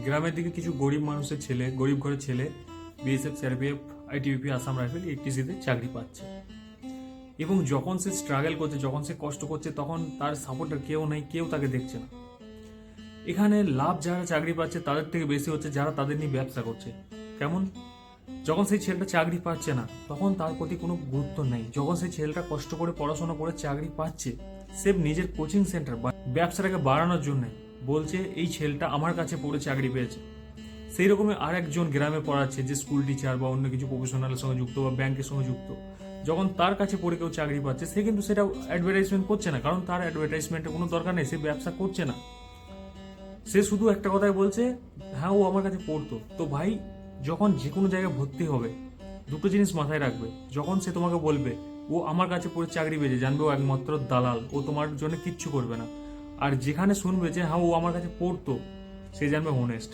গ্রামের দিকে কিছু গরিব মানুষের ছেলে, গরিব ঘরের ছেলে BSF, CRPF, ITBP, Assam rifle, এইচটিসিতে চাকরি পাচ্ছে। এবং যখন সে স্ট্রাগল করছে, যখন সে কষ্ট করছে, তখন তার সাপোর্টার কেউ নেই, কেউ তাকে দেখছে না। এখানে লাভ যারা চাকরি পাচ্ছে তাদের থেকে বেশি হচ্ছে যারা তাদের নিয়ে ব্যবসা করছে। কেমন? যখন সেই ছেলেটা চাকরি পাচ্ছে না তখন তার প্রতি কোনো গুরুত্ব নেই। যখন সেই ছেলেটা কষ্ট করে পড়াশোনা করে চাকরি পাচ্ছে, সে নিজের কোচিং সেন্টার বা ব্যবসাটাকে বাড়ানোর জন্য বলছে এই ছেলেটা আমার কাছে পড়ে চাকরি পেয়েছে। সেই রকমই আর একজন গ্রামে পড়াচ্ছে, যে স্কুল টিচার বা অন্য কিছু প্রফেশনালের সঙ্গে যুক্ত বা ব্যাংকের সঙ্গে যুক্ত, যখন তার কাছে পড়ে কেউ চাকরি পাচ্ছে, সে কিন্তু সেটা অ্যাডভার্টাইজমেন্ট করছে না, কারণ তার অ্যাডভার্টাইজমেন্টের কোনো দরকার নেই, সে ব্যবসা করছে না। সে শুধু একটা কথাই বলছে, হ্যাঁ ও আমার কাছে পড়তো। তো ভাই, যখন যে কোনো জায়গায় ভর্তি হবে, দুটো জিনিস মাথায় রাখবে। যখন সে তোমাকে বলবে ও আমার কাছে পড়ে চাকরি পেয়েছে, জানবে ও একমাত্র দালাল, ও তোমার জন্য কিচ্ছু করবে না। আর যেখানে শুনবে যে হ্যাঁ ও আমার কাছে পড়তো, সে জানবে হোনেস্ট।